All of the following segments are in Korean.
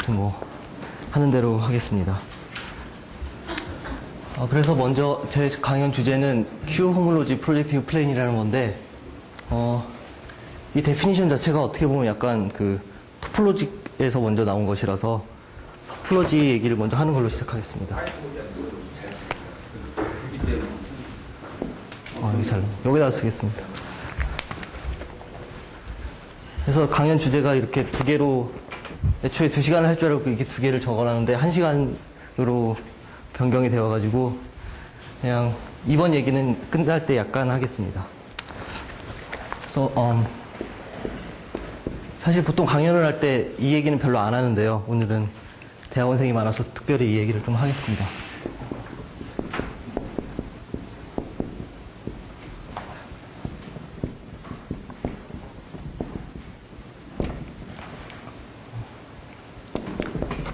아무튼 뭐 하는 대로 하겠습니다. 그래서 먼저 제 강연 주제는 Q 호몰로지 프로젝티브 플레인이라는 건데, 이 데피니션 자체가 어떻게 보면 약간 그 토폴로지에서 먼저 나온 것이라서 토폴로지 얘기를 먼저 하는 걸로 시작하겠습니다. 여기다 쓰겠습니다. 그래서 강연 주제가 이렇게 두 개로, 애초에 2시간을 할 줄 알고 이렇게 두 개를 적어놨는데 1시간으로 변경이 되어가지고 그냥 이번 얘기는 끝날 때 약간 하겠습니다. 그래서 사실 보통 강연을 할 때 이 얘기는 별로 안 하는데요. 오늘은 대학원생이 많아서 특별히 이 얘기를 좀 하겠습니다.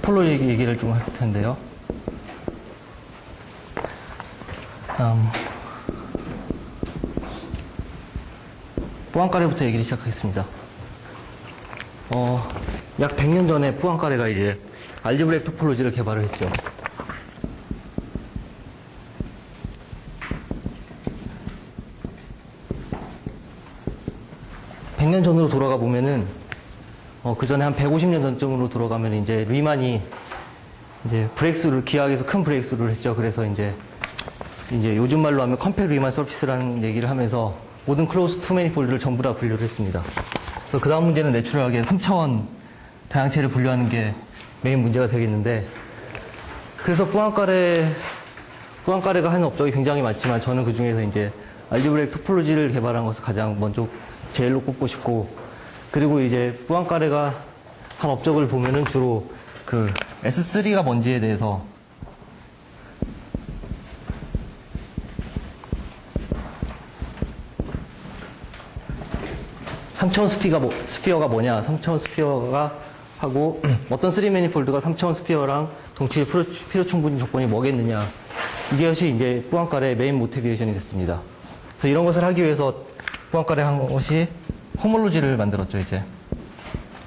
토폴로지 얘기를 좀 할 텐데요. 뿌앙까레부터 얘기를 시작하겠습니다. 약 100년 전에 뿌앙까레가 이제 알제브레이크 토폴로지를 개발을 했죠. (100년) 전으로 돌아가 보면은 그 전에 한 150년 전쯤으로 돌아가면 이제 리만이 이제 브레이크스루를 기하학에서 큰 브레이크스루를 했죠. 그래서 이제 요즘 말로 하면 컴팩트 리만 서피스라는 얘기를 하면서 모든 클로즈 투 매니폴드를 전부 다 분류를 했습니다. 그래서 그 다음 문제는 내추럴하게 3차원 다양체를 분류하는 게 메인 문제가 되겠는데, 그래서 뿌앙까레가 하는 업적이 굉장히 많지만 저는 그 중에서 이제 알제브레이크 토폴로지를 개발한 것을 가장 먼저 제일로 꼽고 싶고, 그리고 이제 뿌앙까레가 한 업적을 보면은 주로 그 S3가 뭔지에 대해서 (3차원) 스피어가 뭐냐, 3차원 스피어가 하고 어떤 3 매니폴드가 3차원 스피어랑 동치의 필요 충분 조건이 뭐겠느냐, 이것이 이제 뿌앙까레의 메인 모티베이션이 됐습니다. 그래서 이런 것을 하기 위해서 뿌앙까레 한 것이 호몰로지를 만들었죠. 이제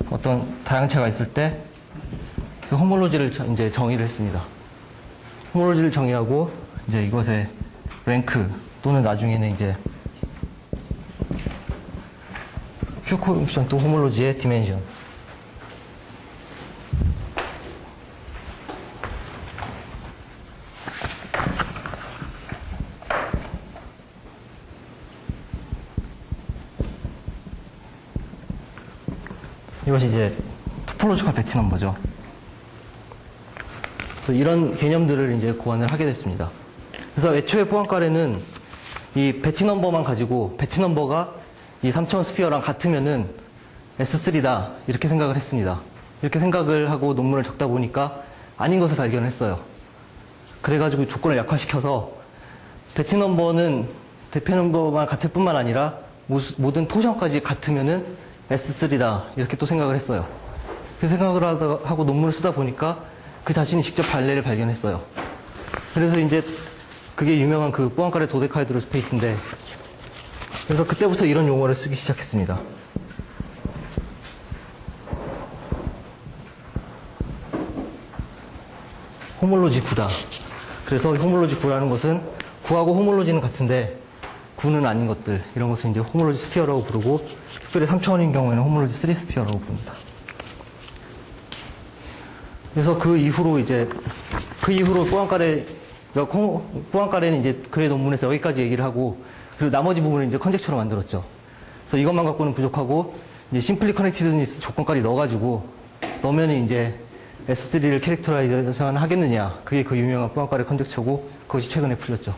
어떤 다양체가 있을 때 그래서 호몰로지를 이제 정의를 했습니다. 호몰로지를 정의하고 이제 이것의 랭크 또는 나중에는 이제 Q 코에피션트 호몰로지의 디멘션. 이것이 이제 토폴로지컬 배티 넘버죠. 그래서 이런 개념들을 이제 고안을 하게 됐습니다. 그래서 애초에 뿌앙까레는 이 배티 넘버만 가지고 배티 넘버가 이 3차원 스피어랑 같으면은 S3다 이렇게 생각을 했습니다. 이렇게 생각을 하고 논문을 적다 보니까 아닌 것을 발견했어요. 그래가지고 조건을 약화시켜서 배티 넘버는 대표 넘버만 같을 뿐만 아니라 모든 토션까지 같으면은 S3다 이렇게 또 생각을 했어요. 그 생각을 하고 논문을 쓰다 보니까 그 자신이 직접 발레를 발견했어요. 그래서 이제 그게 유명한 그 뿌앙까레 도데카헤드로 스페이스인데, 그래서 그때부터 이런 용어를 쓰기 시작했습니다. 호몰로지 9다. 그래서 호몰로지 9라는 것은 9하고 호몰로지는 같은데 9는 아닌 것들, 이런 것을 이제 호몰로지 스피어라고 부르고, 특별히 3차원인 경우에는 호몰로지 3 스피어라고 부릅니다. 그래서 그 이후로 뿌앙까레는 이제 그의 논문에서 여기까지 얘기를 하고, 그리고 나머지 부분을 이제 컨젝처로 만들었죠. 그래서 이것만 갖고는 부족하고, 이제 심플리 커넥티드니스 조건까지 넣으면 이제 S3를 캐릭터라이제이션 하겠느냐. 그게 그 유명한 뿌앙까레 컨젝처고, 그것이 최근에 풀렸죠.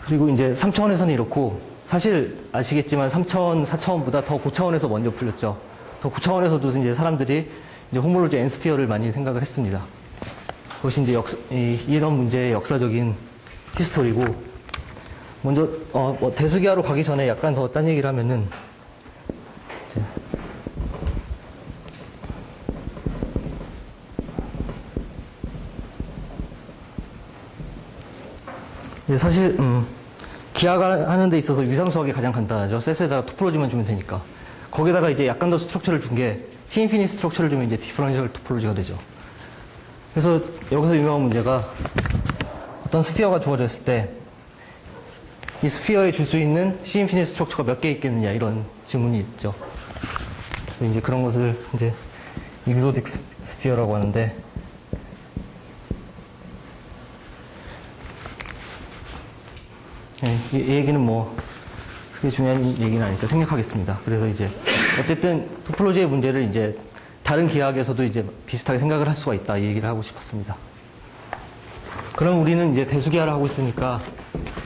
그리고 이제 3차원에서는 이렇고, 사실 아시겠지만 3차원, 4차원보다 더 고차원에서 먼저 풀렸죠. 더 고차원에서도 이제 사람들이 이제 호몰로지 N스피어를 많이 생각을 했습니다. 그것이 이제 이런 문제의 역사적인 히스토리고, 먼저 대수기하로 가기 전에 약간 더 딴 얘기를 하면은, 이제 사실 기하하는 데 있어서 위상수학이 가장 간단하죠. 셋에다가 토폴로지만 주면 되니까. 거기다가 이제 약간 더 스트럭처를 준 게 C-인피니트 스트럭처를 주면 이제 디퍼런셜 토폴로지가 되죠. 그래서 여기서 유명한 문제가 어떤 스피어가 주어졌을 때 이 스피어에 줄 수 있는 C-인피니트 스트럭처가 몇 개 있겠느냐 이런 질문이 있죠. 그래서 이제 그런 것을 이제 익소딕 스피어라고 하는데 네, 이 얘기는 뭐 그게 중요한 얘기는 아니니까 생략하겠습니다. 그래서 이제 어쨌든 토폴로지의 문제를 이제 다른 기하학에서도 이제 비슷하게 생각을 할 수가 있다 이 얘기를 하고 싶었습니다. 그럼 우리는 이제 대수기하를 하고 있으니까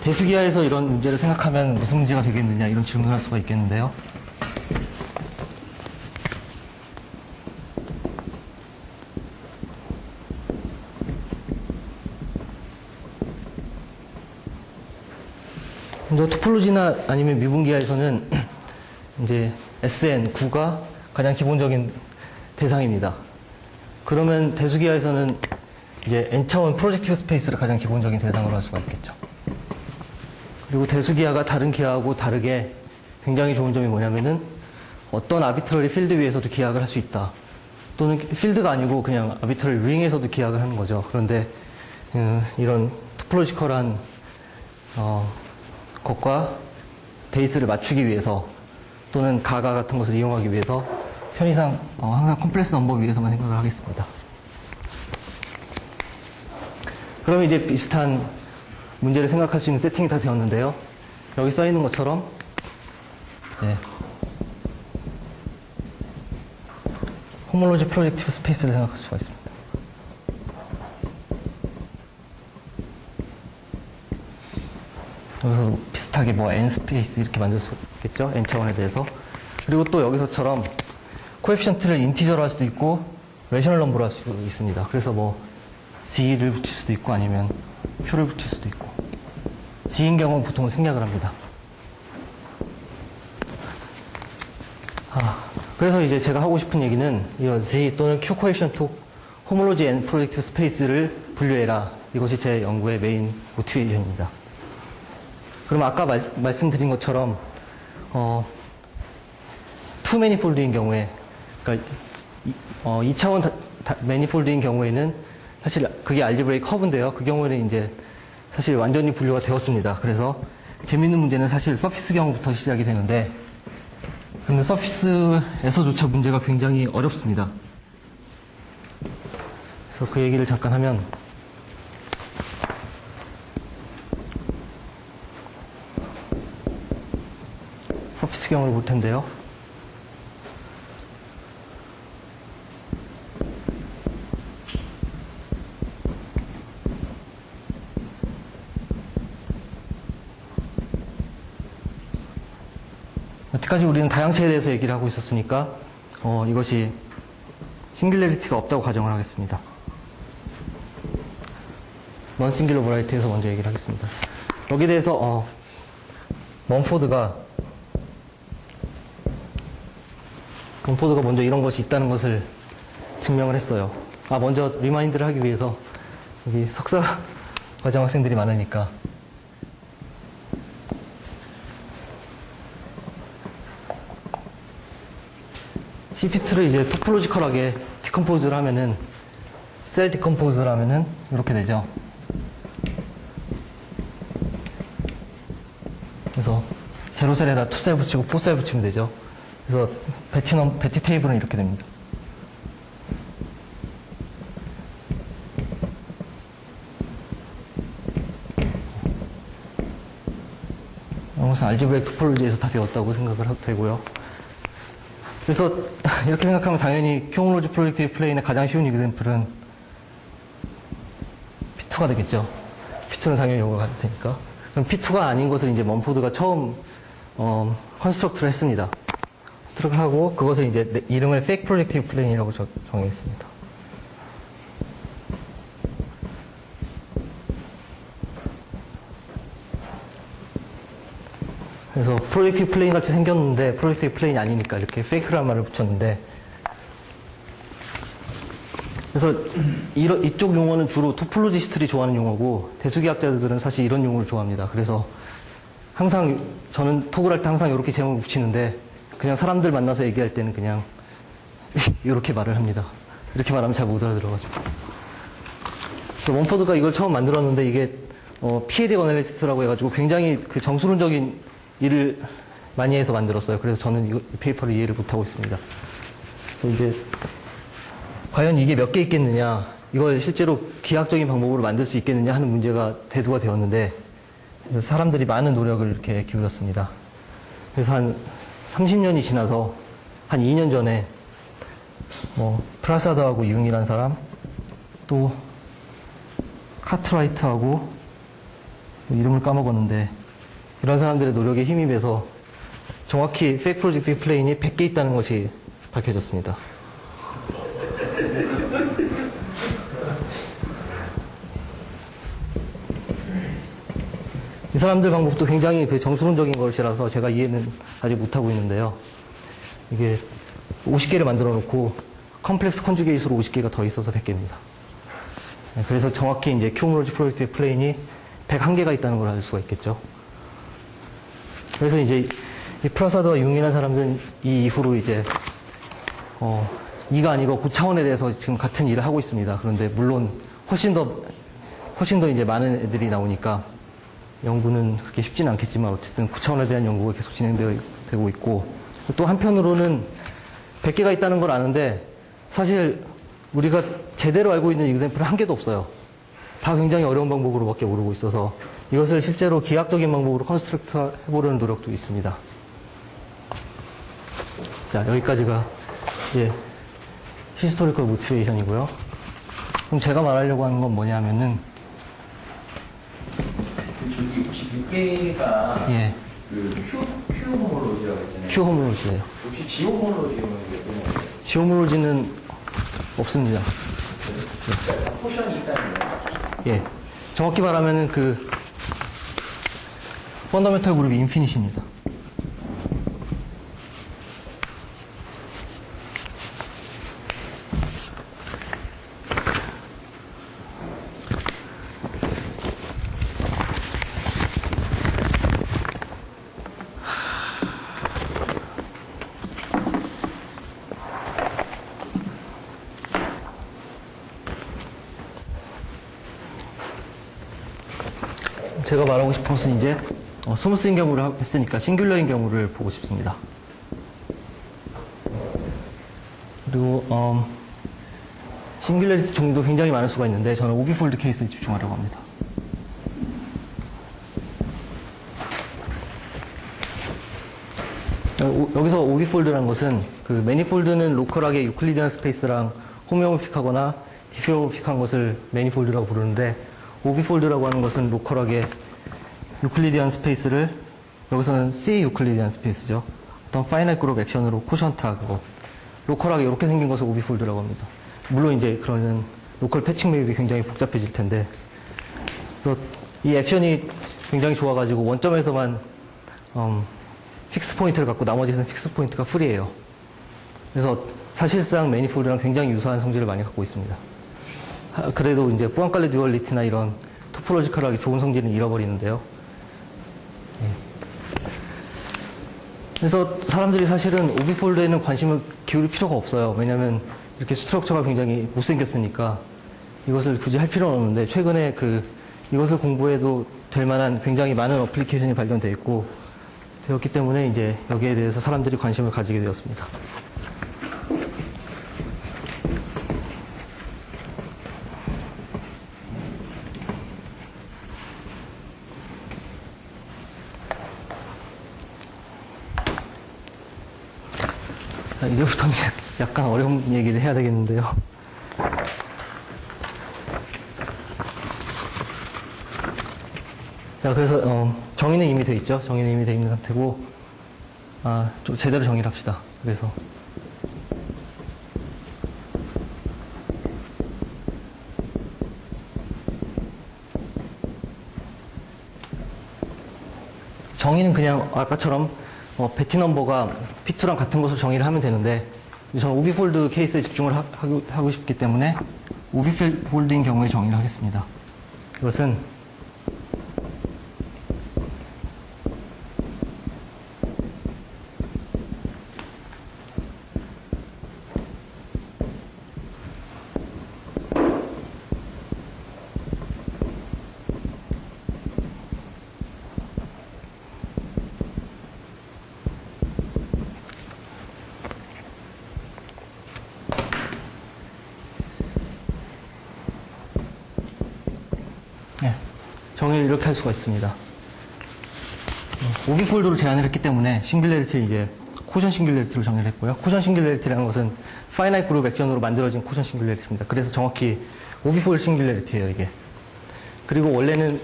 대수기하에서 이런 문제를 생각하면 무슨 문제가 되겠느냐 이런 질문을 할 수가 있겠는데요. 먼저 토폴로지나 아니면 미분기하에서는 이제 SN9가 가장 기본적인 대상입니다. 그러면 대수기하에서는 이제 N차원 프로젝티브 스페이스를 가장 기본적인 대상으로 할 수가 있겠죠. 그리고 대수기하가 다른 기하하고 다르게 굉장히 좋은 점이 뭐냐면은 어떤 아비트러리 필드 위에서도 기하학을 할 수 있다. 또는 필드가 아니고 그냥 아비트러리 링에서도 기하학을 하는 거죠. 그런데 이런 토폴로지컬한 것과 베이스를 맞추기 위해서 또는 가가 같은 것을 이용하기 위해서 편의상 항상 컴플렉스 넘버 위에서만 생각을 하겠습니다. 그러면 이제 비슷한 문제를 생각할 수 있는 세팅이 다 되었는데요. 여기 써 있는 것처럼 네. 호몰로지 프로젝티브 스페이스를 생각할 수가 있습니다. 여기서 비슷하게 뭐 n 스페이스 이렇게 만들 수 있겠죠? n 차원에 대해서. 그리고 또 여기서처럼 코에피션트를 인티저로 할 수도 있고 레셔널 넘버로 할 수도 있습니다. 그래서 뭐 G를 붙일 수도 있고 아니면 Q를 붙일 수도 있고 G인 경우는 보통 생략을 합니다. 그래서 이제 제가 하고 싶은 얘기는 이런 Z 또는 Q 코에피션트 호몰로지 N 프로젝티브 스페이스를 분류해라. 이것이 제 연구의 메인 모티베이션입니다. 그럼 아까 말씀드린 것처럼 투 매니폴드인 경우에 그러니까 2차원 매니폴드인 경우에는 사실 그게 알지브레이 커브인데요. 그 경우에는 이제 사실 완전히 분류가 되었습니다. 그래서 재밌는 문제는 사실 서피스 경우부터 시작이 되는데 근데 서피스에서조차 문제가 굉장히 어렵습니다. 그래서 그 얘기를 잠깐 하면 서피스 경우를 볼 텐데요. 여태까지 우리는 다양체에 대해서 얘기를 하고 있었으니까 이것이 싱귤레리티가 없다고 가정을 하겠습니다. 넌 싱귤러 버라이티에서 먼저 얘기를 하겠습니다. 여기에 대해서 먼포드가 먼저 이런 것이 있다는 것을 증명을 했어요. 먼저 리마인드를 하기 위해서 여기 석사 과정 학생들이 많으니까 CP2를 이제 토폴로지컬하게 디컴포즈를 하면은 셀 디컴포즈를 하면은 이렇게 되죠. 그래서 제로셀에다 2셀 붙이고 4셀 붙이면 되죠. 그래서 베티 테이블은 이렇게 됩니다. 이것은 알지브레이크 토폴로지에서 다 배웠다고 생각을 해도 되고요. 그래서 이렇게 생각하면 당연히 큐몰로지 프로젝티브 플레인의 가장 쉬운 이그젬플은 P2가 되겠죠. P2는 당연히 요거가 될 테니까. 그럼 P2가 아닌 것을 이제 먼포드가 처음 컨스트럭트를 했습니다. 컨스트럭트를 하고 그것을 이제 이름을 페이크 프로젝티브 플레인이라고 정했습니다. 그래서 프로젝티브 플레인 같이 생겼는데 프로젝티브 플레인이 아니니까 이렇게 페이크라는 말을 붙였는데 그래서 이쪽 용어는 주로 토폴로지스트들이 좋아하는 용어고 대수기학자들은 사실 이런 용어를 좋아합니다. 그래서 항상 저는 톡을 할 때 항상 이렇게 제목을 붙이는데 그냥 사람들 만나서 얘기할 때는 그냥 이렇게 말을 합니다. 이렇게 말하면 잘 못 알아들어가지고. 그래서 멈포드가 이걸 처음 만들었는데 이게 PAD 어널리시스라고 해가지고 굉장히 그 정수론적인 일을 많이 해서 만들었어요. 그래서 저는 이 페이퍼를 이해를 못하고 있습니다. 그래서 이제 과연 이게 몇 개 있겠느냐, 이걸 실제로 기하학적인 방법으로 만들 수 있겠느냐 하는 문제가 대두가 되었는데, 그래서 사람들이 많은 노력을 이렇게 기울였습니다. 그래서 한 30년이 지나서 한 2년 전에 프라사드하고 융이라는 사람, 또 카트라이트하고 이름을 까먹었는데, 이런 사람들의 노력에 힘입어서 정확히 페이크 프로젝트 플레인이 100개 있다는 것이 밝혀졌습니다. 이 사람들 방법도 굉장히 그 정수론적인 것이라서 제가 이해는 아직 못하고 있는데요. 이게 50개를 만들어 놓고 컴플렉스 컨주게이트로 50개가 더 있어서 100개입니다. 그래서 정확히 이제 큐무로지 프로젝트의 플레인이 101개가 있다는 걸 알 수가 있겠죠. 그래서 이제 이 프라사드와 융이라는 사람들은 이 이후로 이제 2가 아니고 고차원에 대해서 지금 같은 일을 하고 있습니다. 그런데 물론 훨씬 더 이제 많은 애들이 나오니까 연구는 그렇게 쉽지는 않겠지만 어쨌든 고차원에 대한 연구가 계속 진행되고 있고, 또 한편으로는 100개가 있다는 걸 아는데 사실 우리가 제대로 알고 있는 example은 한 개도 없어요. 다 굉장히 어려운 방법으로밖에 모르고 있어서 이것을 실제로 기하학적인 방법으로 컨스트럭트 해보려는 노력도 있습니다. 자, 여기까지가 이제 히스토리컬 모티베이션이고요. 그럼 제가 말하려고 하는 건 뭐냐면은, 저기 혹시 6개가 예, 큐 호모로지라고 했잖아요. 큐 호모로지예요. 혹시 지 호모로지는 몇 개나? 지 호모로지는 없습니다. 포션이 있다는 거예요? 예, 정확히 말하면은 그 펀더멘털 그룹이 인피니시입니다. 제가 말하고 싶은 것은 이제 스무스인 경우를 했으니까 싱귤러인 경우를 보고 싶습니다. 그리고 싱귤러리티 종류도 굉장히 많을 수가 있는데 저는 오비폴드 케이스에 집중하려고 합니다. 여기서 오비폴드라는 것은 그 매니폴드는 로컬하게 유클리디안 스페이스랑 호메오모픽하거나 디피오모픽한 것을 매니폴드라고 부르는데, 오비폴드라고 하는 것은 로컬하게 유클리디안 스페이스를, 여기서는 C 유클리디안 스페이스죠. 어떤 파이널 그룹 액션으로 코션트하고 로컬하게 이렇게 생긴 것을 오비폴드라고 합니다. 물론 이제 그러는 로컬 패칭 맵이 굉장히 복잡해질 텐데, 그래서 이 액션이 굉장히 좋아가지고 원점에서만 픽스 포인트를 갖고 나머지는 픽스 포인트가 프리예요. 그래서 사실상 매니폴드랑 굉장히 유사한 성질을 많이 갖고 있습니다. 그래도 이제 뿌앙칼레 듀얼리티나 이런 토포로지컬하게 좋은 성질은 잃어버리는데요. 그래서 사람들이 사실은 오비폴드에는 관심을 기울일 필요가 없어요. 왜냐하면 이렇게 스트럭처가 굉장히 못생겼으니까 이것을 굳이 할 필요는 없는데, 최근에 이것을 공부해도 될 만한 굉장히 많은 어플리케이션이 발견되어 있고 되었기 때문에 이제 여기에 대해서 사람들이 관심을 가지게 되었습니다. 이제부터 약간 어려운 얘기를 해야 되겠는데요. 자, 그래서 정의는 이미 돼 있죠. 정의는 이미 돼 있는 상태고, 좀 제대로 정의를 합시다. 그래서 정의는 그냥 아까처럼 베티 넘버가 P2랑 같은 것을 정의를 하면 되는데, 저는 오비폴드 케이스에 집중을 하고 싶기 때문에 오비폴드인 경우에 정의를 하겠습니다. 이것은 정의를 이렇게 할 수가 있습니다. 오비폴드로 제한을 했기 때문에 싱귤레리티를 이제 코션 싱귤레리티로 정의를 했고요. 코션 싱귤레리티라는 것은 파이나이트 그룹 액션으로 만들어진 코션 싱귤레리티입니다. 그래서 정확히 오비폴드 싱귤레리티예요, 이게. 그리고 원래는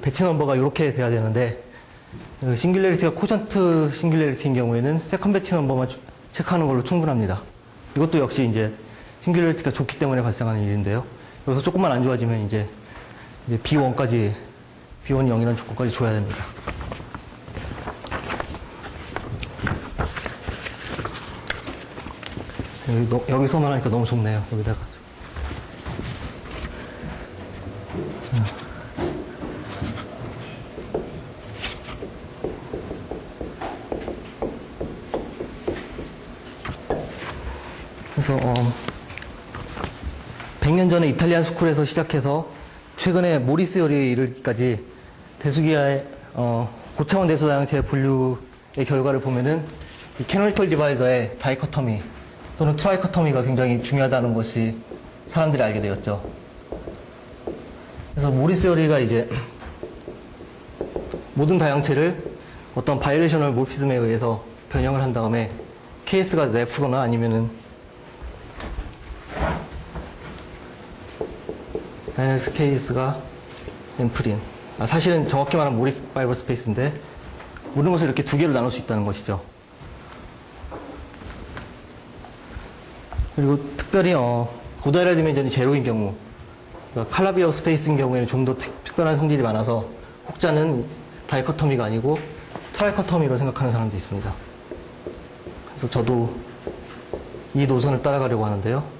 배치 넘버가 이렇게 돼야 되는데 싱귤레리티가 코션트 싱귤레리티인 경우에는 세컨 배치 넘버만 체크하는 걸로 충분합니다. 이것도 역시 이제 싱귤레리티가 좋기 때문에 발생하는 일인데요. 여기서 조금만 안 좋아지면 이제 B1이 0이라는 조건까지 줘야 됩니다. 여기서만 하니까 너무 좁네요. 여기다가. 그래서 100년 전에 이탈리안 스쿨에서 시작해서 최근에 모리스 요리에 이르기까지 대수기하의 고차원 대수 다양체 분류의 결과를 보면은 이 캐노니컬 디바이저의 다이커터미 또는 트라이커터미가 굉장히 중요하다는 것이 사람들이 알게 되었죠. 그래서 모리스 요리가 이제 모든 다양체를 어떤 바이레이셔널 모피즘에 의해서 변형을 한 다음에 케이스가 네프로나 아니면은 다이너스 케이스가 앰프린. 사실은 정확히 말하면 모디파이버 스페이스인데 모든 것을 이렇게 두 개로 나눌 수 있다는 것이죠. 그리고 특별히 고다이라 디멘전이 제로인 경우, 그러니까 칼라비어 스페이스인 경우에는 좀 더 특별한 성질이 많아서 혹자는 다이커터미가 아니고 트라이커터미로 생각하는 사람도 있습니다. 그래서 저도 이 노선을 따라가려고 하는데요.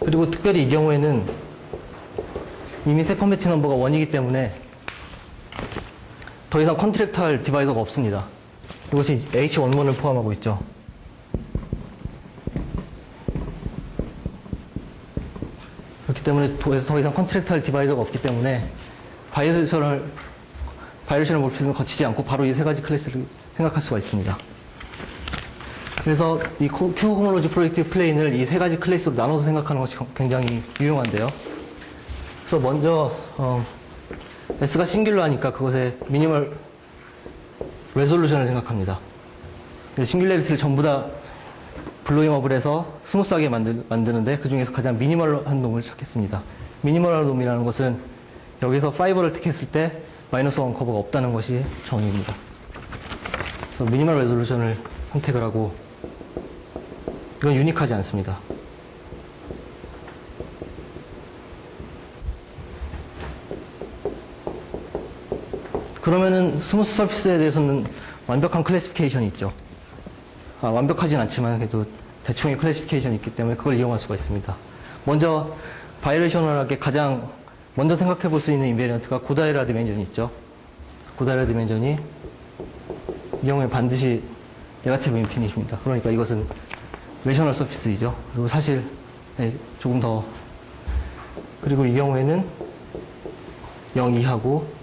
그리고 특별히 이 경우에는 이미 세컨 배치 넘버가 1이기 때문에 더 이상 컨트랙트할 디바이더가 없습니다. 이것이 H11을 포함하고 있죠. 그렇기 때문에 더 이상 컨트랙트할 디바이더가 없기 때문에 바이레이셔널 모피즘을 거치지 않고 바로 이 세 가지 클래스를 생각할 수가 있습니다. 그래서 이 Q 호모로지 프로젝티브 플레인을 이 세 가지 클래스로 나눠서 생각하는 것이 굉장히 유용한데요. 그래서 먼저 S가 싱귤러 하니까 그것의 미니멀 레졸루션을 생각합니다. 싱귤레리티를 전부 다 블로잉업을 해서 스무스하게 만드는데 그 중에서 가장 미니멀한 놈을 찾겠습니다. 미니멀한 놈이라는 것은 여기서 5를 택했을 때 마이너스 1 커버가 없다는 것이 정의입니다. 그래서 미니멀 레졸루션을 선택을 하고 이건 유니크하지 않습니다. 그러면은 스무스 서피스에 대해서는 완벽한 클래시피케이션이 있죠. 완벽하진 않지만 그래도 대충의 클래시피케이션이 있기 때문에 그걸 이용할 수가 있습니다. 먼저 바이레이셔널하게 가장 먼저 생각해 볼 수 있는 인베리언트가 고다이라 디멘전이 있죠. 고다이라 디멘전이 이 경우에 반드시 네거티브 인피니트입니다. 그러니까 이것은 레셔널 서피스이죠. 그리고 사실 조금 더 그리고 이 경우에는 0 이하고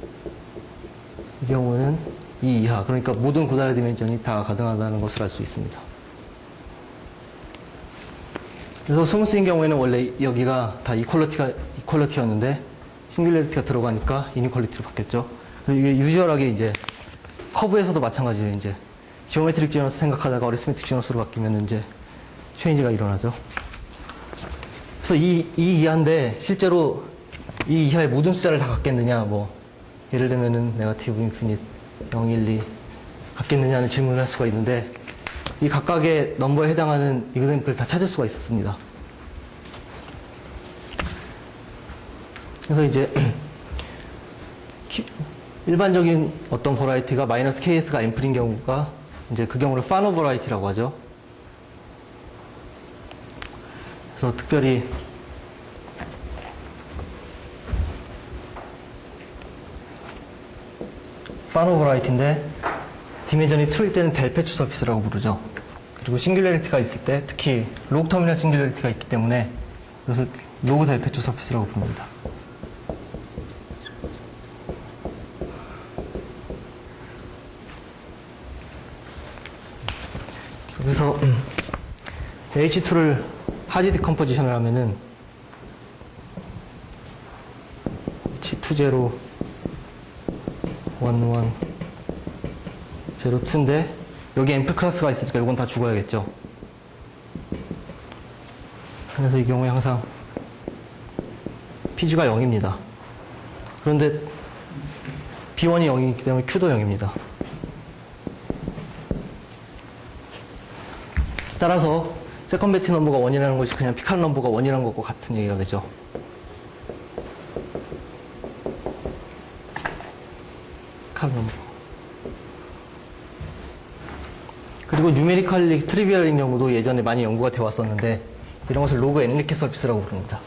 이 경우는 2 이하. 그러니까 모든 고다이라 디멘전이 다 가능하다는 것을 알 수 있습니다. 그래서 스무스인 경우에는 원래 여기가 다 이퀄리티였는데 싱귤레리티가 들어가니까 이니퀄리티로 바뀌었죠. 그리고 이게 유주얼하게 이제 커브에서도 마찬가지로 이제 지오메트릭 지너스 생각하다가 어리스메틱 지너스로 바뀌면 이제 체인지가 일어나죠. 그래서 이 이하인데 실제로 이 이하의 모든 숫자를 다 갖겠느냐, 예를 들면은 네거티브 인피니트 0, 1, 2 갖겠느냐는 질문을 할 수가 있는데 이 각각의 넘버에 해당하는 이그샘플을 다 찾을 수가 있었습니다. 그래서 이제 일반적인 어떤 버라이티가 마이너스 KS가 앰플인 경우가 이제 그 경우를 파노 버라이티라고 하죠. 그래서 특별히 파노 버라이티인데 디멘전이 2일 때는 델페추 서피스라고 부르죠. 그리고 싱귤레리티가 있을 때 특히 로그 터미널 싱귤레리티가 있기 때문에 이것을 로그 델페추 서피스라고 부릅니다. 그래서 H2를 하드 디컴포지션을 하면은 H20 11 02인데 여기 앰플 클래스가 있으니까 이건 다 죽어야겠죠. 그래서 이 경우에 항상 PG가 0입니다. 그런데 B1이 0이기 때문에 Q도 0입니다. 따라서 세컨 베티 넘버가 1이라는 것이 그냥 피칼 넘버가 1이라는 것과 같은 얘기가 되죠. 피칼 넘버. 그리고 뉴메리컬리 트리비얼인 경우도 예전에 많이 연구가 되어 왔었는데 이런 것을 로그 엔리케 서비스라고 부릅니다.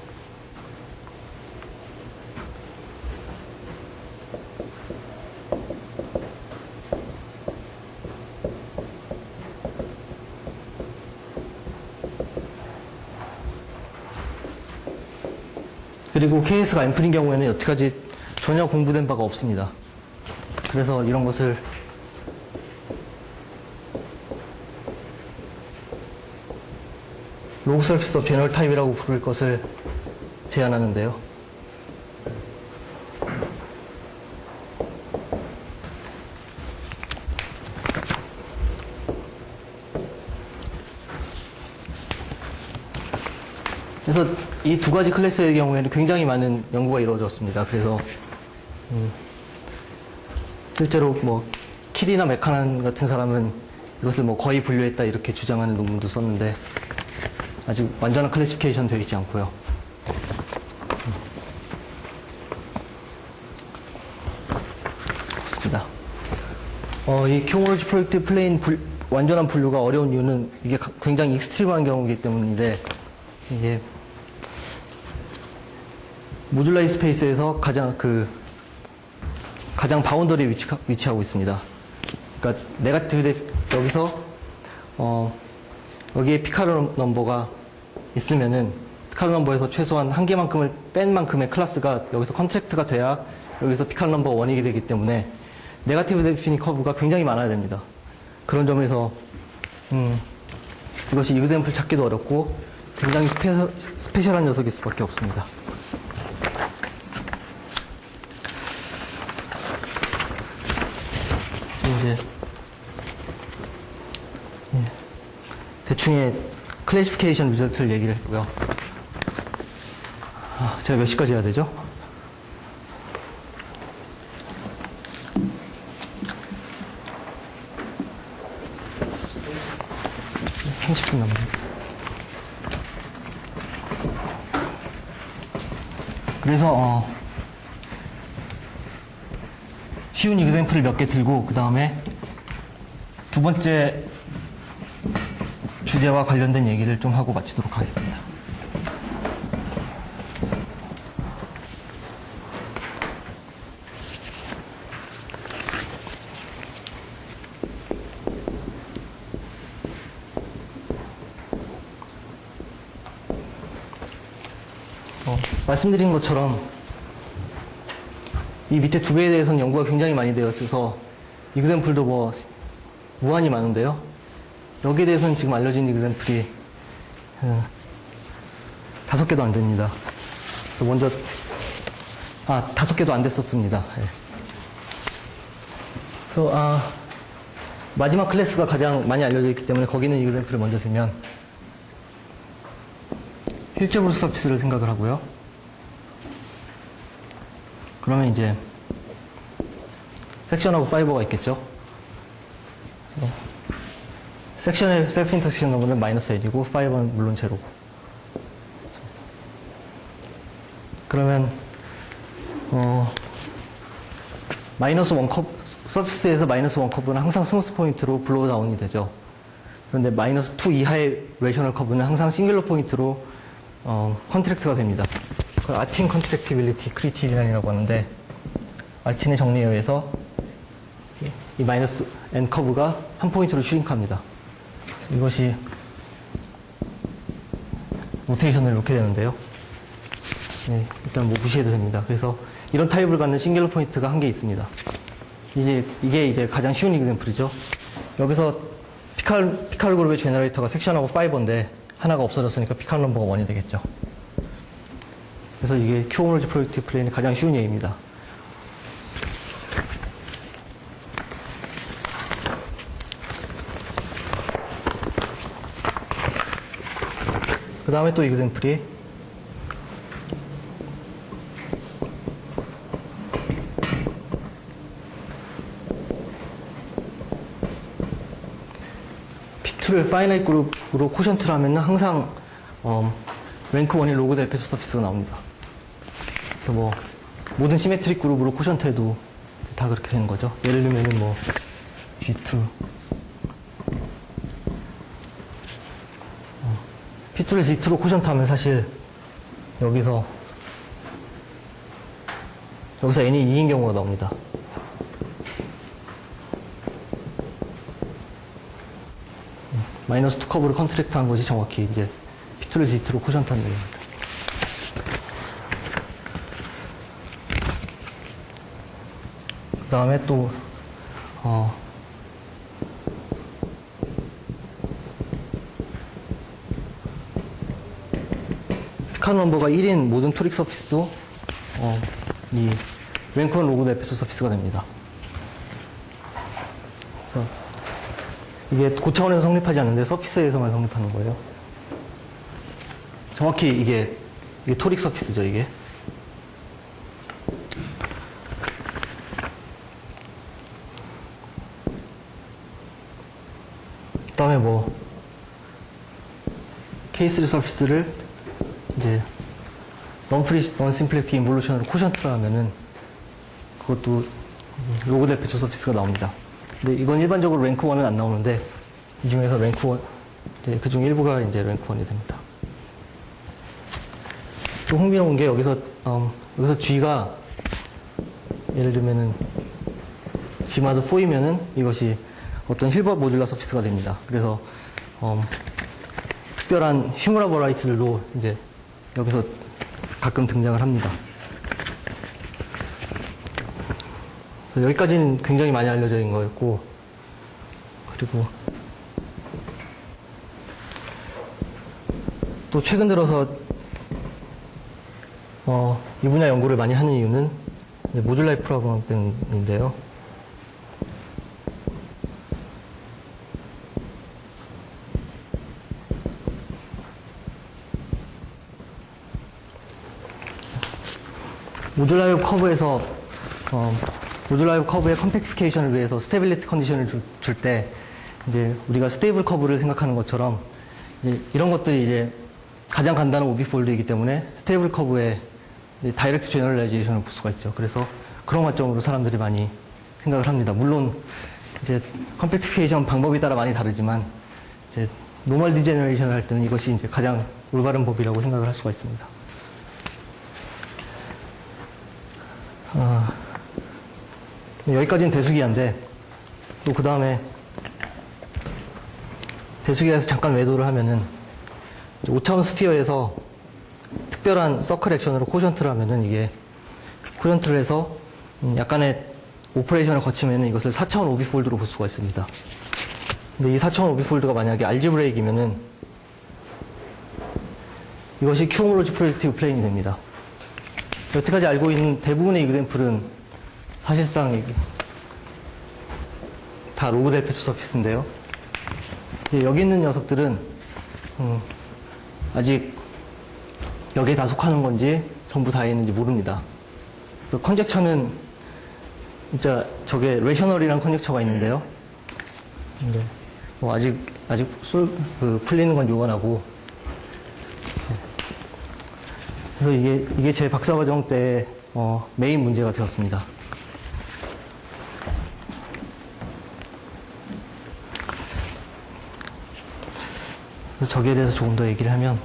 그리고 KS가 앰플인 경우에는 여태까지 전혀 공부된 바가 없습니다. 그래서 이런 것을 로그 서비스 업 제너럴 타입이라고 부를 것을 제안하는데요. 그래서 이 두 가지 클래스의 경우에는 굉장히 많은 연구가 이루어졌습니다. 그래서 실제로 뭐 킬이나 메카난 같은 사람은 이것을 뭐 거의 분류했다 이렇게 주장하는 논문도 썼는데 아직 완전한 클래시피케이션 되어 있지 않고요. 그렇습니다. 이 큐몰로지 프로젝트 플레인 완전한 분류가 어려운 이유는 이게 굉장히 익스트림한 경우이기 때문인데 이게 모듈라이 스페이스에서 가장 바운더리에 위치하고 있습니다. 그러니까 네거티브 여기서 여기에 피카르 넘버가 있으면은 피카르 넘버에서 최소한 한 개만큼을 뺀 만큼의 클래스가 여기서 컨트랙트가 돼야 여기서 피카르 넘버 1이게 되기 때문에 네거티브 데피니 커브가 굉장히 많아야 됩니다. 그런 점에서 이것이 이그샘플 찾기도 어렵고 굉장히 스페셜한 녀석일 수밖에 없습니다. 이제 대충의 클래시피케이션 리저트를 얘기를 했고요. 제가 몇 시까지 해야 되죠? 30분 남았네. 그래서 쉬운 이그샘플을 몇 개 들고 그 다음에 두 번째 주제와 관련된 얘기를 좀 하고 마치도록 하겠습니다. 말씀드린 것처럼 이 밑에 두 개에 대해서는 연구가 굉장히 많이 되어 있어서 이그샘플도 뭐 무한히 많은데요. 여기에 대해서는 지금 알려진 이그샘플이 5개도 안 됩니다. 그래서 먼저 5개도 안 됐었습니다. 예. 그래서 마지막 클래스가 가장 많이 알려져 있기 때문에 거기는 이그샘플을 먼저 들면 힐제브루스 서피스를 생각을 하고요. 그러면 이제 섹션하고 파이버가 있겠죠. 섹션의 셀프 인터섹션 넘버는 -1이고 파이버는 물론 제로고. 그러면 -1 커브 서피스에서 -1 커브는 항상 스무스 포인트로 블로우 다운이 되죠. 그런데 -2 이하의 레이셔널 커브는 항상 싱귤러 포인트로 컨트랙트가 됩니다. 그걸 아틴 컨트랙티빌리티 크리티리안이라고 하는데 아틴의 정리에 의해서 이 -n 커브가 한 포인트로 슈링크합니다. 이것이 노테이션을 이렇게 되는데요. 네, 일단 뭐 무시해도 됩니다. 그래서 이런 타입을 갖는 싱귤러 포인트가 한 개 있습니다. 이게 이제 가장 쉬운 이그샘플이죠. 여기서 피칼 그룹의 제너레이터가 섹션하고 파이버인데 하나가 없어졌으니까 피칼 넘버가 1이 되겠죠. 그래서 이게 Q 호모로지 프로젝티브 플레인의 가장 쉬운 예입니다. 그 다음에 또 이그zem플이 P2를 파이나이트 그룹으로 코션트를 하면 항상 랭크 1이 로그 델 페소 서피스가 나옵니다. 그래서 뭐 모든 시메트릭 그룹으로 코션트해도 다 그렇게 되는 거죠. 예를 들면은 뭐 G2 P2를 G2로 코션트하면 사실 여기서 N이 2인 경우가 나옵니다. 마이너스 2 커브를 컨트랙트 한 것이 정확히 이제 P2를 G2로 코션트 하는 겁니다. 그 다음에 또, 피칼 넘버가 1인 모든 토릭 서피스도, 이 랭크 1 로그 델 페소 서피스가 됩니다. 그래서 이게 고차원에서 성립하지 않는데 서피스에서만 성립하는 거예요. 정확히 이게 토릭 서피스죠, 이게. 그 다음에 뭐, K3 서피스를 이제, non-simplectic involution으로 코션트를 하면은, 그것도 로그 델 페소 서피스가 나옵니다. 근데 이건 일반적으로 랭크 1은 안 나오는데, 이 중에서 랭크 1, 그 중 일부가 이제 랭크 1이 됩니다. 또 흥미로운 게 여기서 G가 예를 들면은 G마다 4이면은 이것이 어떤 힐버트 모듈라 서피스가 됩니다. 그래서 특별한 휴무라 버라이트들도 이제 여기서 가끔 등장을 합니다. 그래서 여기까지는 굉장히 많이 알려져 있는 거였고, 그리고 또 최근 들어서 이 분야 연구를 많이 하는 이유는 모듈라이 프로그램 때문인데요. 모듈라이 커브에서 모듈라이 커브의 컴팩티피케이션을 위해서 스테빌리티 컨디션을 줄 때 이제 우리가 스테이블 커브를 생각하는 것처럼 이제 이런 것들이 이제 가장 간단한 오비 폴드이기 때문에 스테이블 커브의 다이렉트 제너럴라이제이션을 볼 수가 있죠. 그래서 그런 관점으로 사람들이 많이 생각을 합니다. 물론 이제 컴팩티피케이션 방법에 따라 많이 다르지만 이제 노멀 디제너레이션을 할 때는 이것이 이제 가장 올바른 법이라고 생각을 할 수가 있습니다. 여기까지는 대수기한데 또 그 다음에 대수기에서 잠깐 외도를 하면은 5차원 스피어에서 특별한 서클 액션으로 코션트를 하면은 이게 코션트를 해서 약간의 오퍼레이션을 거치면은 이것을 4차원 오비폴드로 볼 수가 있습니다. 근데 이 4차원 오비폴드가 만약에 알지브레이크이면은 이것이 Q 호모로지 프로젝티브 플레인이 됩니다. 여태까지 알고 있는 대부분의 이그zem플은 사실상 다 로그 델 페소 서피스인데요. 여기 있는 녀석들은 아직 여기에 다 속하는 건지 전부 다 있는지 모릅니다. 그 컨젝처는 진짜 저게 레셔널이라는 컨젝처가 있는데요. 근데 뭐 아직 풀리는 건 요원하고. 그래서 이게 제 박사과정 때 메인 문제가 되었습니다. 그래서 저기에 대해서 조금 더 얘기를 하면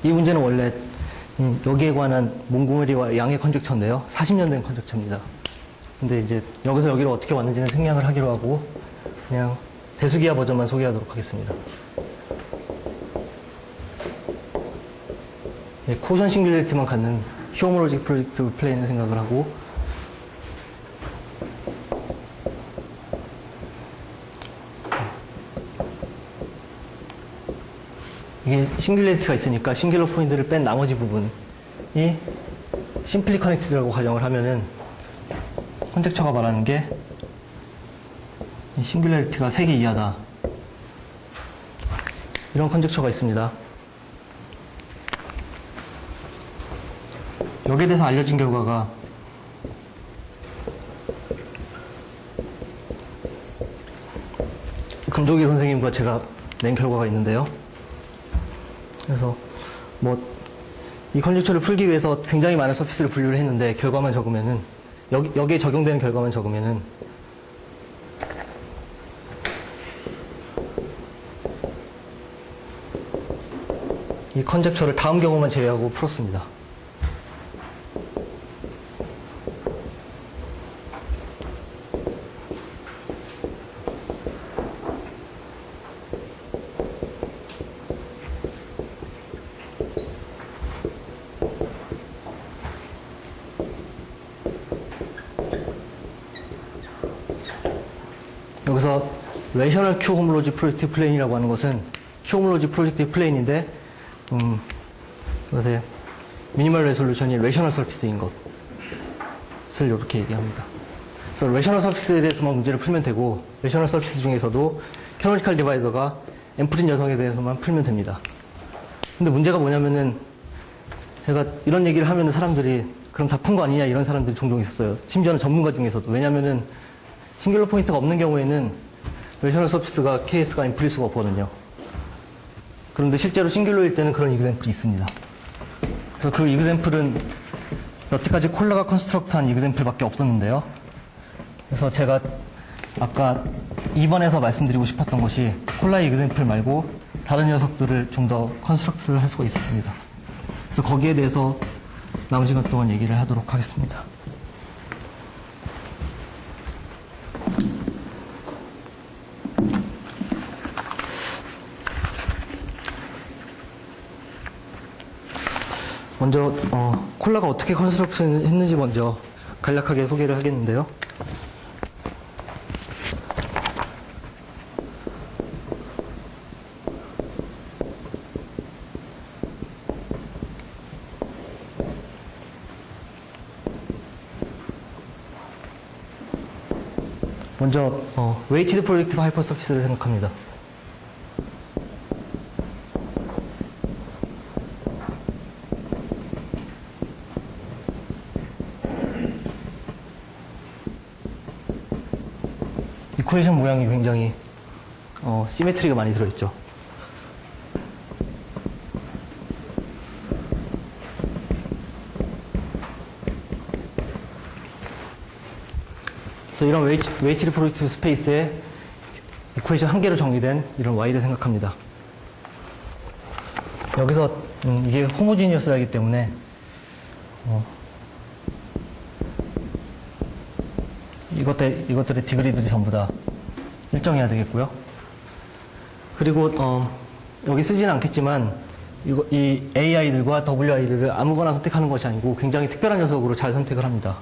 이 문제는 원래 여기에 관한 몽고메리와 양의 컨젝처인데요. 40년 된 컨젝처입니다. 근데 이제 여기서 여기로 어떻게 왔는지는 생략을 하기로 하고 그냥 대수기하 버전만 소개하도록 하겠습니다. 코션 싱귤레리티만 갖는 휴어모로직 프로젝트 플레인을 생각을 하고 이게 싱귤레리티가 있으니까 싱귤러 포인트를 뺀 나머지 부분이 심플리 커넥티드라고 가정을 하면은 컨젝처가 말하는 게 이 싱귤레리티가 3개 이하다. 이런 컨젝처가 있습니다. 여기에 대해서 알려진 결과가 금조기 선생님과 제가 낸 결과가 있는데요. 그래서 이 컨젝처를 풀기 위해서 굉장히 많은 서피스를 분류를 했는데 결과만 적으면은 여기에 적용되는 결과만 적으면은 이 컨젝처를 다음 경우만 제외하고 풀었습니다. 여기서 레이셔널 큐 호몰로지 프로젝트 플레인이라고 하는 것은 큐 호몰로지 프로젝트 플레인인데 이것의 미니멀 레솔루션이 레이셔널 서피스인 것을 이렇게 얘기합니다. 그래서 레이셔널 서피스에 대해서만 문제를 풀면 되고 레이셔널 서피스 중에서도 캐노니컬 디바이저가 앰플인 여성에 대해서만 풀면 됩니다. 근데 문제가 뭐냐면은 제가 이런 얘기를 하면은 사람들이 그럼 다 푼 거 아니냐 이런 사람들이 종종 있었어요. 심지어는 전문가 중에서도. 왜냐면은 싱귤러 포인트가 없는 경우에는 레이셔널 서피스가 KS가 인풀릴 수가 없거든요. 그런데 실제로 싱귤러일 때는 그런 이그젬플이 있습니다. 그래서 그 이그젬플은 여태까지 콜라가 컨스트럭트한 이그젬플밖에 없었는데요. 그래서 제가 아까 2번에서 말씀드리고 싶었던 것이 콜라의 이그젬플 말고 다른 녀석들을 좀 더 컨스트럭트를 할 수가 있었습니다. 그래서 거기에 대해서 남은 시간 동안 얘기를 하도록 하겠습니다. 먼저 콜라가 어떻게 컨스트럭트 했는지 먼저 간략하게 소개를 하겠는데요. 먼저 웨이티드 프로젝티브 하이퍼서피스를 생각합니다. 이쿠에이션 모양이 굉장히 시메트리가 많이 들어있죠. 그래서 이런 웨이티드 프로젝티브 스페이스에 이쿠에이션 한 개로 정리된 이런 Y를 생각합니다. 여기서 이게 호모지니어스라기 때문에 이것들의 디그리들이 전부 다 일정해야 되겠고요. 그리고 여기 쓰지는 않겠지만 이 AI들과 WI를 아무거나 선택하는 것이 아니고 굉장히 특별한 녀석으로 잘 선택을 합니다.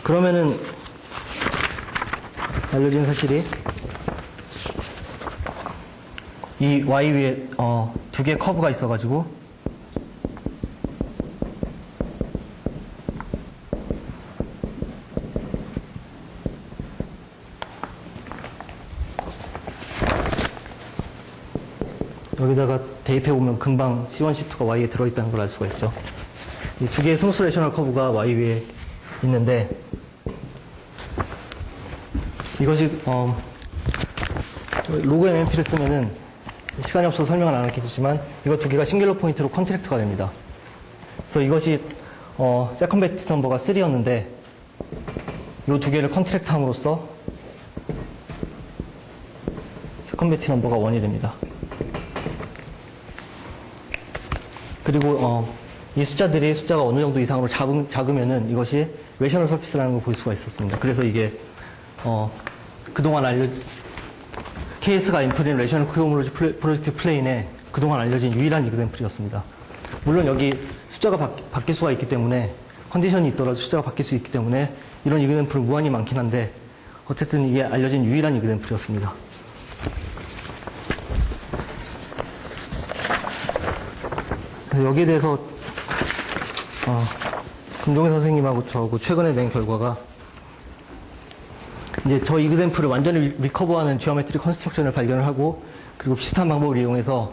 그러면은 알려진 사실이 이 Y 위에 두 개의 커브가 있어가지고 여기다가 대입해보면 금방 C1, C2가 Y에 들어있다는 걸 알 수가 있죠. 이 두 개의 스무스 레이셔널 커브가 Y 위에 있는데 이것이 로그 MMP를 쓰면은 시간이 없어서 설명을 안 하겠지만 이거 두 개가 싱귤러 포인트로 컨트랙트가 됩니다. 그래서 이것이 세컨 베티 넘버가 3였는데 이 두 개를 컨트랙트 함으로써 세컨 배티 넘버가 1이 됩니다. 그리고 이 숫자가 어느 정도 이상으로 작으면은 이것이 레셔널 서피스라는 걸 볼 수가 있었습니다. 그래서 이게 그동안 KS가 인프린 레셔널 크로몰로지 프로젝트 플레인에 그동안 알려진 유일한 이그젬플이었습니다. 물론 여기 숫자가 바뀔 수가 있기 때문에 컨디션이 있더라도 숫자가 바뀔 수 있기 때문에 이런 이그젬플은 무한히 많긴 한데 어쨌든 이게 알려진 유일한 이그젬플이었습니다. 그래서 여기에 대해서 금종희 선생님하고 저하고 최근에 낸 결과가 이제 저 이그젬플을 완전히 리커버하는 지오메트리 컨스트럭션을 발견을 하고 그리고 비슷한 방법을 이용해서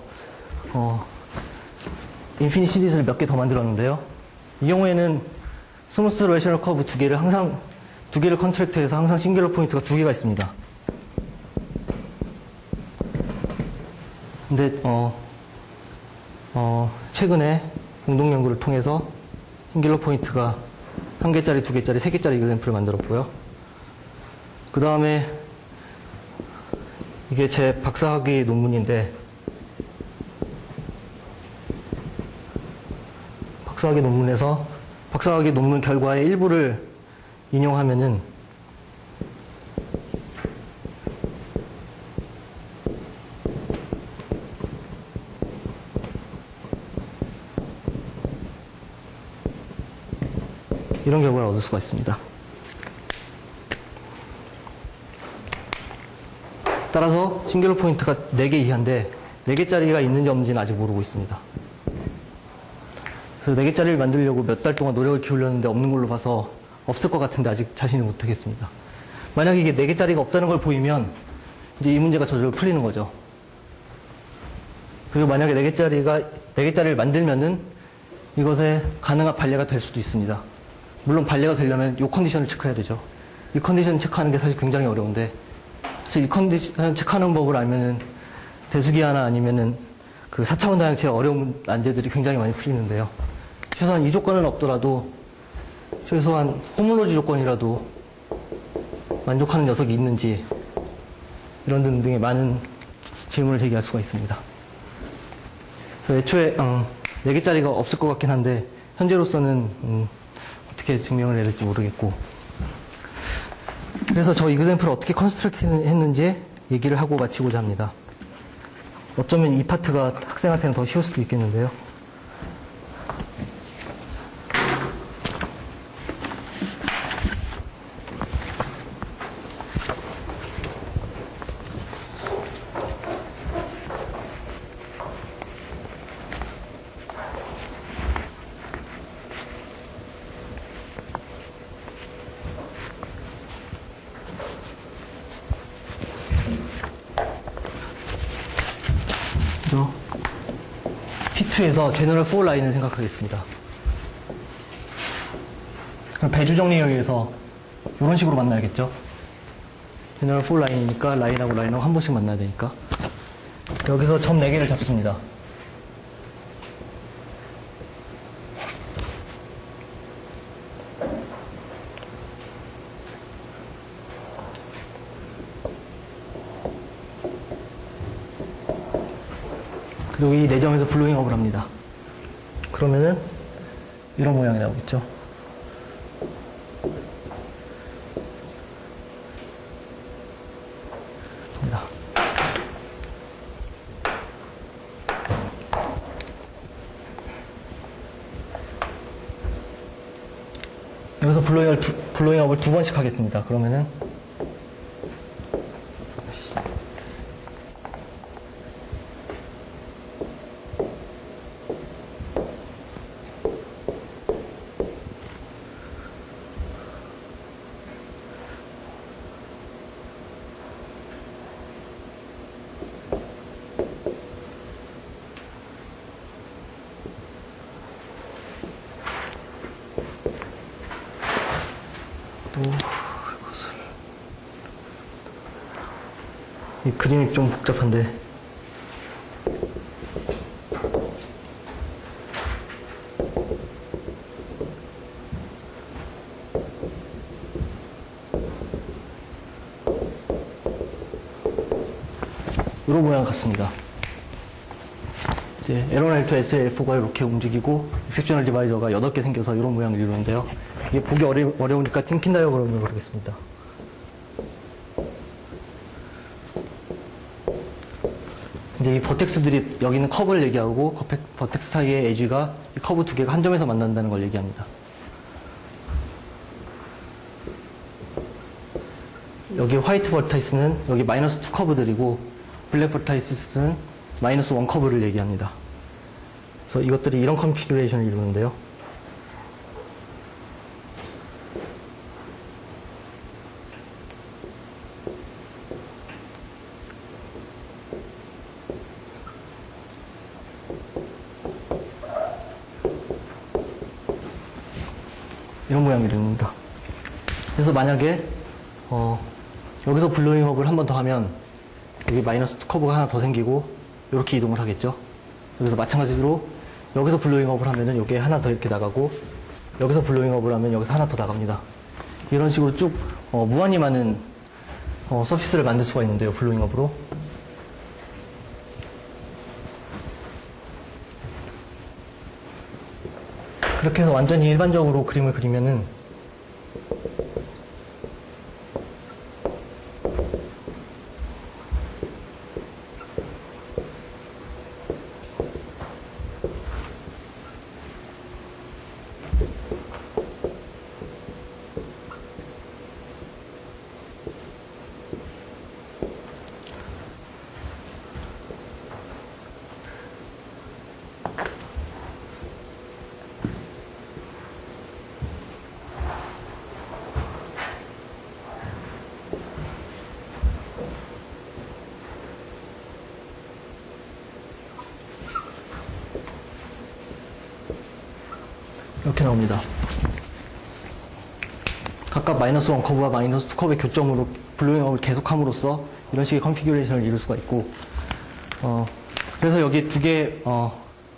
인피니 시리즈를 몇 개 더 만들었는데요. 이 경우에는 스무스 레셔널 커브 두 개를 컨트랙트해서 항상 싱귤러 포인트가 두 개가 있습니다. 근데 최근에 공동 연구를 통해서 싱귤러 포인트가 1개짜리, 2개짜리, 3개짜리 이그젬플을 만들었고요. 그 다음에 이게 제 박사학위 논문인데 박사학위 논문 결과의 일부를 인용하면은 이런 결과를 얻을 수가 있습니다. 따라서 싱귤러 포인트가 4개 이하인데 4개짜리가 있는지 없는지는 아직 모르고 있습니다. 그래서 4개짜리를 만들려고 몇 달 동안 노력을 기울였는데 없는 걸로 봐서 없을 것 같은데 아직 자신이 못하겠습니다. 만약에 이게 4개짜리가 없다는 걸 보이면 이제 이 문제가 저절로 풀리는 거죠. 그리고 만약에 4개짜리를 만들면은 이것에 가능한 발레가 될 수도 있습니다. 물론 발레가 되려면 이 컨디션을 체크해야 되죠. 이 컨디션 체크하는 게 사실 굉장히 어려운데 그래서 이 컨디션 체크하는 법을 알면은 대수기하나 아니면은 그 4차원 다양체의 어려운 난제들이 굉장히 많이 풀리는데요. 최소한 이 조건은 없더라도 최소한 호모로지 조건이라도 만족하는 녀석이 있는지 이런 등등의 많은 질문을 제기할 수가 있습니다. 그래서 애초에 4개짜리가 없을 것 같긴 한데 현재로서는 어떻게 증명을 해야 될지 모르겠고 그래서 저 이그젬플을 어떻게 컨스트럭트 했는지 얘기를 하고 마치고자 합니다. 어쩌면 이 파트가 학생한테는 더 쉬울 수도 있겠는데요. P2에서 제너럴 4 라인을 생각하겠습니다. 그럼 배주 정리에 의해서 이런 식으로 만나야겠죠? 제너럴 4 라인이니까 라인하고 라인하고 한 번씩 만나야 되니까 여기서 점 4개를 잡습니다. 그리고 이 4점에서 블로잉업을 합니다. 그러면은 이런 모양이 나오겠죠. 입니다. 여기서 블로잉업을 2번씩 하겠습니다. 그러면은 이 그림이 좀 복잡한데 이런 모양 같습니다. 이제 L1, L2, SL4가 이렇게 움직이고 익셉셔널 디바이저가 8개 생겨서 이런 모양을 이루는데요. 이게 보기 어려우니까 팅킨 다이어그램을 그리겠습니다. 이제 이 버텍스들이 여기 있는 커브를 얘기하고 버텍스 사이의 에지가 이 커브 두 개가 한 점에서 만난다는 걸 얘기합니다. 여기 화이트 버타이스는 여기 마이너스 2 커브들이고 블랙 버타이스는 마이너스 1 커브를 얘기합니다. 그래서 이것들이 이런 컨피규레이션을 이루는데요. 이런 모양이 됩니다. 그래서 만약에 여기서 블로잉업을 한 번 더 하면 여기 마이너스 2 커브가 하나 더 생기고 이렇게 이동을 하겠죠. 여기서 마찬가지로 여기서 블로잉업을 하면은 여기에 하나 더 이렇게 나가고 여기서 블로잉업을 하면 여기서 하나 더 나갑니다. 이런 식으로 쭉 무한히 많은 서피스를 만들 수가 있는데요. 블로잉업으로. 그렇게 해서 완전히 일반적으로 그림을 그리면은 이렇게 나옵니다. 각각 마이너스 1 커브와 마이너스 2 커브의 교점으로 블로잉업을 계속함으로써 이런 식의 컨피규레이션을 이룰 수가 있고 그래서 여기 두 개의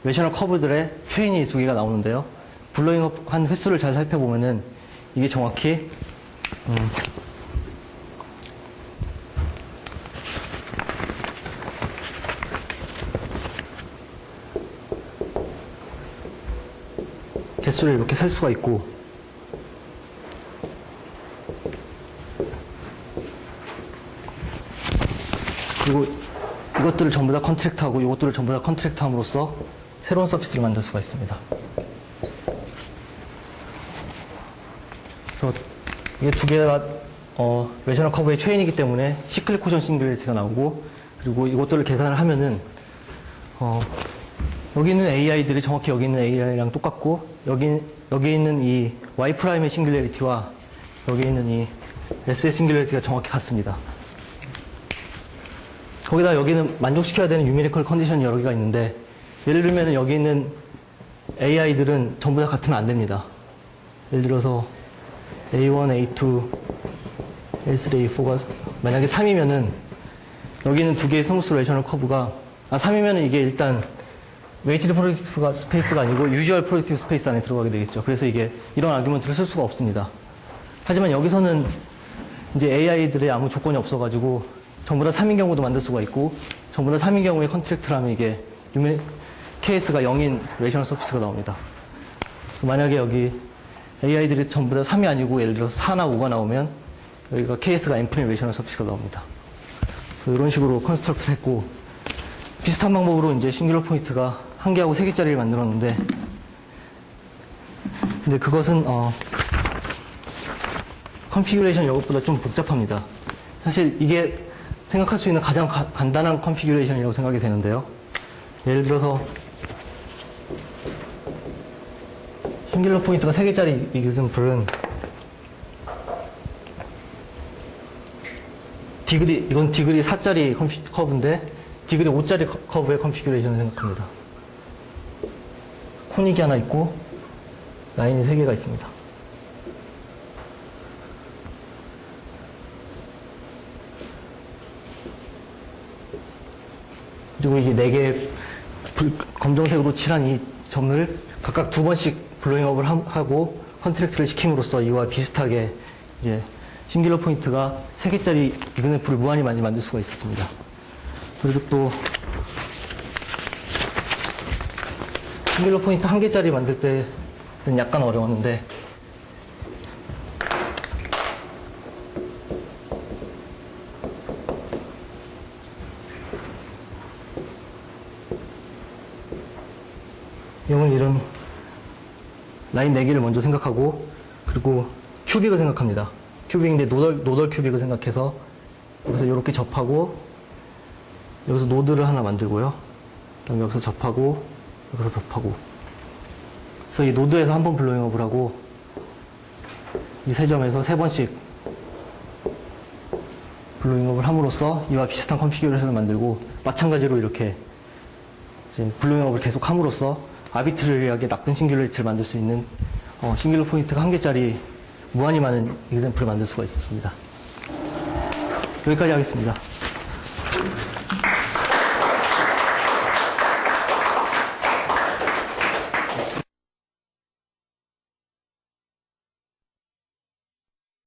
레셔널 커브들의 체인이 두 개가 나오는데요. 블로잉업 한 횟수를 잘 살펴보면은 이게 정확히 개수를 이렇게 셀 수가 있고 그리고 이것들을 전부 다 컨트랙트하고 이것들을 전부 다 컨트랙트함으로써 새로운 서피스를 만들 수가 있습니다. 그래서 이게 두 개가 레셔널 커브의 체인이기 때문에 시클릭 코션 싱글리티가 나오고 그리고 이것들을 계산을 하면은 여기 있는 AI들이 정확히 여기 있는 AI랑 똑같고 여기 있는 이 Y''의 싱귤레리티와 여기 있는 이 S의 싱귤레리티가 정확히 같습니다. 거기다 여기는 만족시켜야 되는 유미리컬 컨디션이 여러 개가 있는데 예를 들면 여기 있는 AI들은 전부 다 같으면 안 됩니다. 예를 들어서 A1, A2, A3, A4가 만약에 3이면은 여기 있는 두 개의 스무스 레이셔널 커브가 3이면은 이게 일단 웨이티드 프로젝티브 스페이스가 아니고 유주얼 프로젝티브 스페이스 안에 들어가게 되겠죠. 그래서 이게 이런 아규먼트를 쓸 수가 없습니다. 하지만 여기서는 이제 AI들의 아무 조건이 없어가지고 전부 다 3인 경우도 만들 수가 있고 전부 다 3인 경우에 컨트랙트를 하면 이게 KS가 0인 레이셔널 서피스가 나옵니다. 만약에 여기 AI들이 전부 다 3이 아니고 예를 들어서 4나 5가 나오면 여기가 KS가 N'인 레이셔널 서피스가 나옵니다. 그래서 이런 식으로 컨스트럭트를 했고 비슷한 방법으로 이제 싱귤러 포인트가 1개하고 3개짜리를 만들었는데 근데 그것은 컨피규레이션 이것보다 좀 복잡합니다. 사실 이게 생각할 수 있는 가장 간단한 컨피규레이션이라고 생각이 되는데요. 예를 들어서 싱귤러 포인트가 3개짜리 이그샘플은 이건 디그리 4짜리 커브인데 디그리 5짜리 커브의 컨피규레이션을 생각합니다. 코닉이 하나 있고 라인이 3개가 있습니다. 그리고 이게 4개 검정색으로 칠한 이 점을 각각 2번씩 블로잉업을 하고 컨트랙트를 시킴으로써 이와 비슷하게 이제 싱귤러 포인트가 3개짜리 이그샘플을 무한히 많이 만들 수가 있었습니다. 그리고 또 싱귤러 포인트 한 개짜리 만들 때는 약간 어려웠는데 이건 이런 라인 4개를 먼저 생각하고 그리고 큐빅을 생각합니다. 큐빅인데 노덜 큐빅을 생각해서 여기서 이렇게 접하고 여기서 노드를 하나 만들고요. 그다음에 여기서 접하고 여기서 접하고 그래서 이 노드에서 한 번 블로잉업을 하고 이 세 점에서 3번씩 블로잉업을 함으로써 이와 비슷한 컨피규레이션을 만들고 마찬가지로 이렇게 이제 블로잉업을 계속 함으로써 아비트리하게 나쁜 싱귤러리티를 만들 수 있는 싱귤러 포인트가 한 개짜리 무한히 많은 example을 만들 수가 있습니다. 여기까지 하겠습니다.